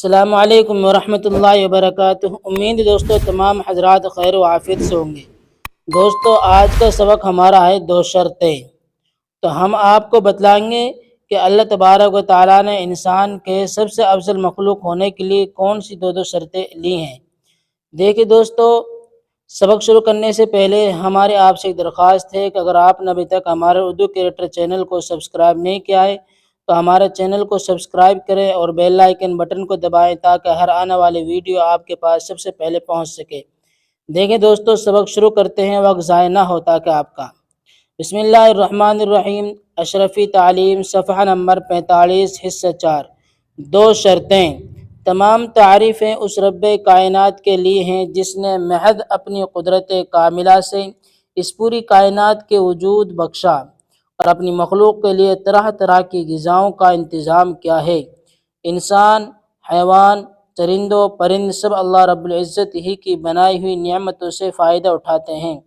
السلام علیکم ورحمۃ اللہ وبرکاتہ۔ امید دوستو تمام حضرات خیر و عافیت سے ہوں گے۔ دوستو آج کا سبق ہمارا ہے 2 شرطیں۔ تو ہم آپ کو بتلائیں گے کہ اللہ تبارک و تعالیٰ نے انسان کے سب سے افضل مخلوق ہونے کے لیے کون سی 2 شرطیں لی ہیں۔ دیکھیے دوستو، سبق شروع کرنے سے پہلے ہمارے آپ سے ایک درخواست ہے کہ اگر آپ نے ابھی تک ہمارے اردو کریکٹر چینل کو سبسکرائب نہیں کیا ہے تو ہمارے چینل کو سبسکرائب کریں اور بیل آئیکن بٹن کو دبائیں تاکہ ہر آنے والی ویڈیو آپ کے پاس سب سے پہلے پہنچ سکے۔ دیکھیں دوستو، سبق شروع کرتے ہیں، وقت ضائع نہ ہو تاکہ آپ کا۔ بسم اللہ الرحمن الرحیم۔ اشرفی تعلیم، صفحہ نمبر 45، حصہ 4۔ 2 شرطیں۔ تمام تعریفیں اس رب کائنات کے لیے ہیں جس نے محض اپنی قدرت کاملہ سے اس پوری کائنات کے وجود بخشا اور اپنی مخلوق کے لیے طرح طرح کی غذاؤں کا انتظام کیا ہے۔ انسان، حیوان، چرندوں، پرند سب اللہ رب العزت ہی کی بنائی ہوئی نعمتوں سے فائدہ اٹھاتے ہیں۔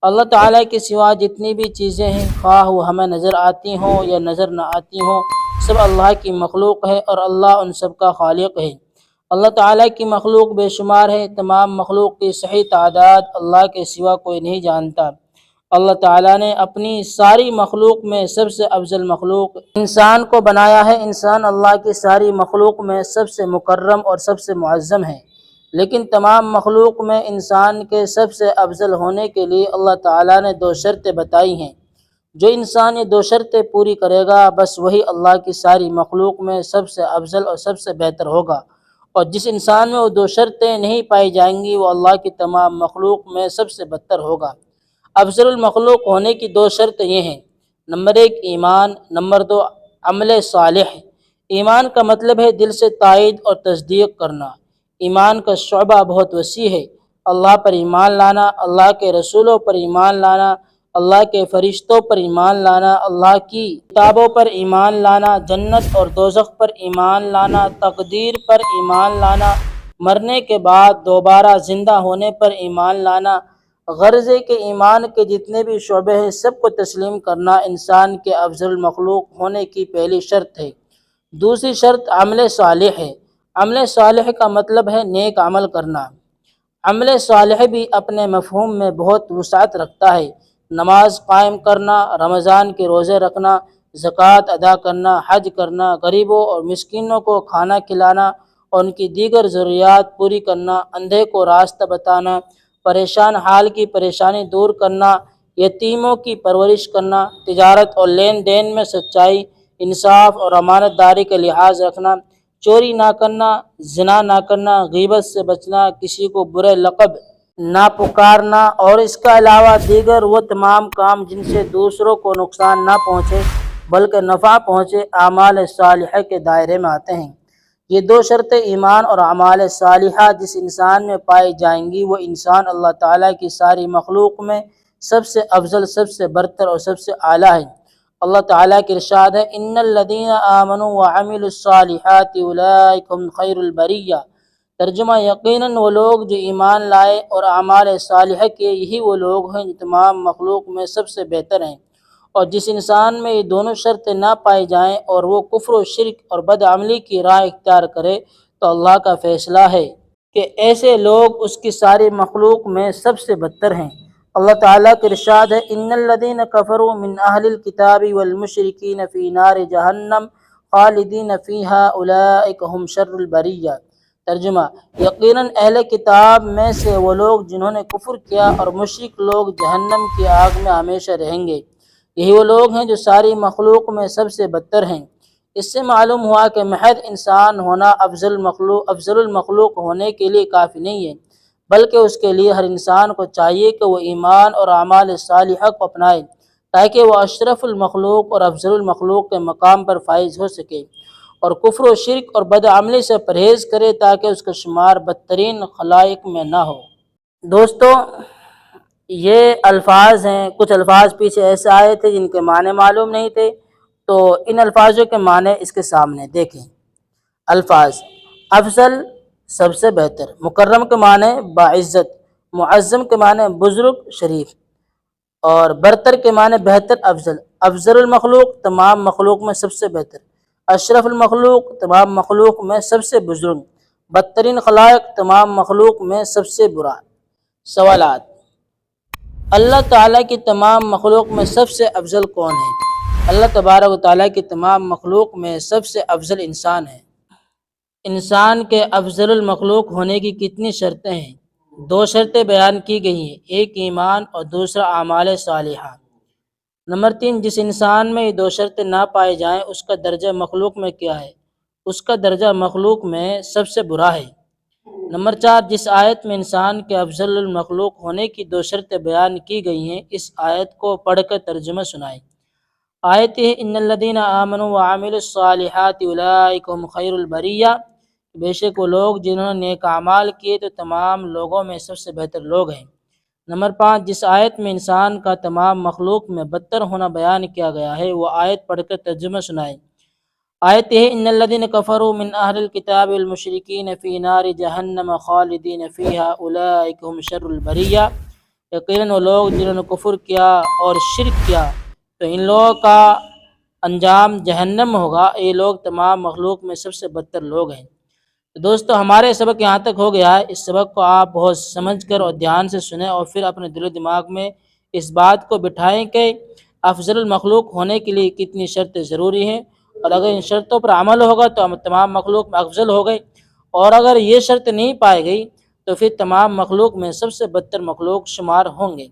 اللہ تعالیٰ کے سوا جتنی بھی چیزیں ہیں، خواہ وہ ہمیں نظر آتی ہوں یا نظر نہ آتی ہوں، سب اللہ کی مخلوق ہے اور اللہ ان سب کا خالق ہے۔ اللہ تعالیٰ کی مخلوق بے شمار ہے، تمام مخلوق کی صحیح تعداد اللہ کے سوا کوئی نہیں جانتا۔ اللہ تعالیٰ نے اپنی ساری مخلوق میں سب سے افضل مخلوق انسان کو بنایا ہے۔ انسان اللہ کی ساری مخلوق میں سب سے مکرم اور سب سے معظم ہے، لیکن تمام مخلوق میں انسان کے سب سے افضل ہونے کے لیے اللہ تعالیٰ نے 2 شرطیں بتائی ہیں۔ جو انسان یہ 2 شرطیں پوری کرے گا بس وہی اللہ کی ساری مخلوق میں سب سے افضل اور سب سے بہتر ہوگا، اور جس انسان میں وہ 2 شرطیں نہیں پائی جائیں گی وہ اللہ کی تمام مخلوق میں سب سے بدتر ہوگا۔ افضل المخلوق ہونے کی 2 شرط یہ ہیں۔ نمبر 1 ایمان، نمبر 2 عمل صالح۔ ایمان کا مطلب ہے دل سے تائید اور تصدیق کرنا۔ ایمان کا شعبہ بہت وسیع ہے۔ اللہ پر ایمان لانا، اللہ کے رسولوں پر ایمان لانا، اللہ کے فرشتوں پر ایمان لانا، اللہ کی کتابوں پر ایمان لانا، جنت اور دوزخ پر ایمان لانا، تقدیر پر ایمان لانا، مرنے کے بعد دوبارہ زندہ ہونے پر ایمان لانا، غرض ہے کہ ایمان کے جتنے بھی شعبے ہیں سب کو تسلیم کرنا انسان کے افضل المخلوق ہونے کی پہلی شرط ہے۔ دوسری شرط عمل صالح ہے۔ عمل صالح کا مطلب ہے نیک عمل کرنا۔ عمل صالح بھی اپنے مفہوم میں بہت وسعت رکھتا ہے۔ نماز قائم کرنا، رمضان کے روزے رکھنا، زکوٰۃ ادا کرنا، حج کرنا، غریبوں اور مسکینوں کو کھانا کھلانا اور ان کی دیگر ضروریات پوری کرنا، اندھے کو راستہ بتانا، پریشان حال کی پریشانی دور کرنا، یتیموں کی پرورش کرنا، تجارت اور لین دین میں سچائی، انصاف اور امانت داری کا لحاظ رکھنا، چوری نہ کرنا، زنا نہ کرنا، غیبت سے بچنا، کسی کو برے لقب نہ پکارنا اور اس کا علاوہ دیگر وہ تمام کام جن سے دوسروں کو نقصان نہ پہنچے بلکہ نفع پہنچے اعمال صالحہ کے دائرے میں آتے ہیں۔ یہ 2 شرطیں ایمان اور اعمال صالحہ جس انسان میں پائی جائیں گی وہ انسان اللہ تعالیٰ کی ساری مخلوق میں سب سے افضل، سب سے برتر اور سب سے اعلیٰ ہے۔ اللہ تعالیٰ کی ارشاد ہے ان الذین آمنوا وعملوا الصالحات اولئک هم خیر البریہ۔ ترجمہ، یقیناً وہ لوگ جو ایمان لائے اور اعمال صالحہ کیے یہی وہ لوگ ہیں جو تمام مخلوق میں سب سے بہتر ہیں۔ اور جس انسان میں یہ دونوں شرطیں نہ پائی جائیں اور وہ کفر و شرک اور بدعملی کی راہ اختیار کرے تو اللہ کا فیصلہ ہے کہ ایسے لوگ اس کی ساری مخلوق میں سب سے بدتر ہیں۔ اللہ تعالیٰ کی ارشاد ہے ان الذین کفروا من اہل الکتاب والمشرکین فی نار جہنم خالدین فیہا اولئک هم شر البریہ۔ ترجمہ، یقیناً اہل کتاب میں سے وہ لوگ جنہوں نے کفر کیا اور مشرک لوگ جہنم کی آگ میں ہمیشہ رہیں گے۔ یہی وہ لوگ ہیں جو ساری مخلوق میں سب سے بدتر ہیں۔ اس سے معلوم ہوا کہ محض انسان ہونا افضل المخلوق ہونے کے لیے کافی نہیں ہے، بلکہ اس کے لیے ہر انسان کو چاہیے کہ وہ ایمان اور اعمال صالحہ کو اپنائے تاکہ وہ اشرف المخلوق اور افضل المخلوق کے مقام پر فائز ہو سکے، اور کفر و شرک اور بدعملی سے پرہیز کرے تاکہ اس کا شمار بدترین خلائق میں نہ ہو۔ دوستو، یہ الفاظ ہیں، کچھ الفاظ پیچھے ایسے آئے تھے جن کے معنی معلوم نہیں تھے، تو ان الفاظوں کے معنی اس کے سامنے دیکھیں۔ الفاظ: افضل سب سے بہتر، مکرم کے معنی باعزت، معظم کے معنی بزرگ شریف، اور برتر کے معنی بہتر افضل۔ افضل المخلوق تمام مخلوق میں سب سے بہتر، اشرف المخلوق تمام مخلوق میں سب سے بزرگ، بدترین خلائق تمام مخلوق میں سب سے برا؟ سوالات: اللہ تعالیٰ کی تمام مخلوق میں سب سے افضل کون ہے؟ اللہ تبارک و تعالیٰ کی تمام مخلوق میں سب سے افضل انسان ہے۔ انسان کے افضل المخلوق ہونے کی کتنی شرطیں ہیں؟ 2 شرطیں بیان کی گئی ہیں، ایک ایمان اور دوسرا اعمال صالحہ۔ نمبر 3، جس انسان میں یہ 2 شرطیں نہ پائی جائیں اس کا درجہ مخلوق میں کیا ہے؟ اس کا درجہ مخلوق میں سب سے برا ہے۔ نمبر 4، جس آیت میں انسان کے افضل المخلوق ہونے کی 2 شرطیں بیان کی گئی ہیں اس آیت کو پڑھ کر ترجمہ سنائیں۔ آیت ہے ان الذین آمنوا وعملوا الصالحات اولئک هم خیر البریہ، بے شک وہ لوگ جنہوں نے نیک اعمال کیے تو تمام لوگوں میں سب سے بہتر لوگ ہیں۔ نمبر 5، جس آیت میں انسان کا تمام مخلوق میں بدتر ہونا بیان کیا گیا ہے وہ آیت پڑھ کر ترجمہ سنائیں۔ آیت ہے ان الذین کفروا من اہل الکتاب والمشرکین فی نار جہنم خالدین فیہا اولئک هم شر البریہ، یقیناً وہ لوگ جنہوں نے کفر کیا اور شرک کیا تو ان لوگوں کا انجام جہنم ہوگا، یہ لوگ تمام مخلوق میں سب سے بدتر لوگ ہیں۔ تو دوستو ہمارے سبق یہاں تک ہو گیا ہے۔ اس سبق کو آپ بہت سمجھ کر اور دھیان سے سنیں اور پھر اپنے دل و دماغ میں اس بات کو بٹھائیں کہ افضل المخلوق ہونے کے لیے کتنی شرطیں ضروری ہیں، اور اگر ان شرطوں پر عمل ہوگا تو ہم تمام مخلوق میں افضل ہو گئے، اور اگر یہ شرط نہیں پائی گئی تو پھر تمام مخلوق میں سب سے بدتر مخلوق شمار ہوں گے۔